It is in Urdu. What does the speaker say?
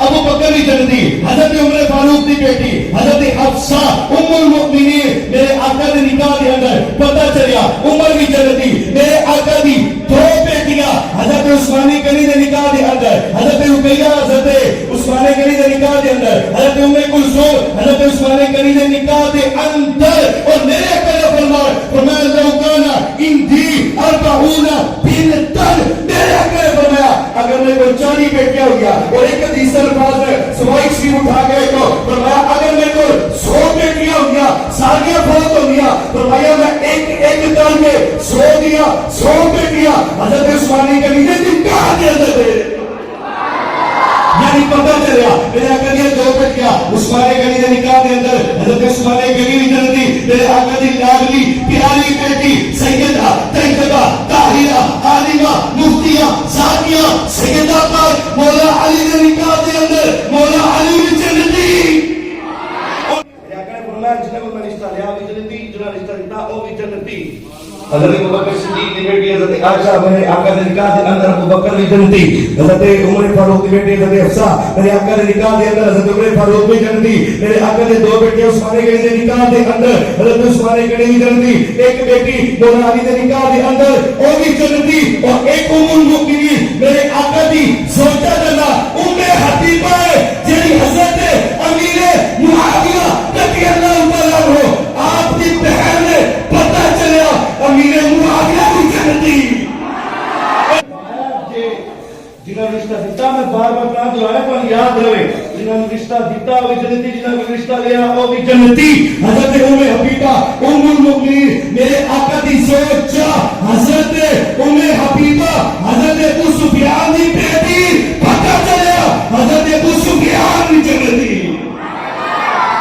ابو بکر بھی جنتی، حضرت عمر فاروق دی بیٹی حضرت حفصہ ام المؤمنین میرے آقا دے نکاح دے اندر پتہ چلیا عمر بھی جنتی، میرے آقا دی دو بیٹیاں حضرت عثمانی گنی دے نکاح دے اندر، حضرت رقیہ حضرت عثمانی گنی دے نکاح دے اندر، حضرت ام کلثوم حضرت عثمانی گنی دے نکاح دے اندر، اور میرے آقا نے فرمایا لو کان عندی 40 بنتن، میرے آقا نے فرمایا اگر میرے کو 40 بیٹیاں ہو گیا، اور ایک حدیث الفاظ ہے سوائی شریف اٹھا کے تو فرمایا اگر میرے کو 100 بیٹیاں ہو گیا، ساریاں فوت ہو گیا، فرمایا میں ایک دن میں 100 دیا 100 بیٹیاں حضرت عثمانی گنی دے نکاح دے اندر، یعنی پتہ چلیا میرے آقا دی دو بیٹیاں عثمانی گنی دے نکاح دے اندر، حضرت عثمانی گنی بھی جنتی، میرے آقا دی لاڈلی پیاری بیٹی سیدہ طیبہ طاہرہ عالمہ مفتیہ زاکیہ سیدہ پاک مولا علی دے نکاح دے اندر مولا علی بھی جنتی، میرے آقا نے فرمایا جنہیں کو میں رشتہ لیا بھی جنتی، جنہیں رشتہ دیتا وہ بھی جنتی، حضرت ابو بکر صدیق کی بیٹی حضرت عائشہ میرے آقا کے نکاح کے اندر ابو بکر بھی جنتی، حضرت عمر فاروق کی بیٹی حضرت حفصہ میرے آقا کے نکاح کے اندر حضرت عمر فاروق بھی جنتی، میرے آقا کے دو بیٹیاں عثمانی گنی کے نکاح کے اندر حضرت عثمانی گنی بھی جنتی، ایک بیٹی مولا علی کے نکاح کے اندر وہ بھی جنتی، اور ایک ام المؤمنین میرے آقا دی زوجہ جنا ام حبیبہ ہے جی حضرت امیر معاویہ رضی اللہ تعالیٰ عنہ آپ کی بہن ہے، پتہ چلیا امیر معاویہ بھی جنتی، جنہوں نے رشتہ دیتا میں بار بار نہ دہرایا پر یاد رہے، جنہوں نے رشتہ دیتا وہ بھی جنتی، جنہوں نے رشتہ لیا وہ بھی جنتی، حضرت ام حبیبہ ام المؤمنین میرے آقا دی زوجہ حضرت ام حبیبہ حضرت ابو سفیان دی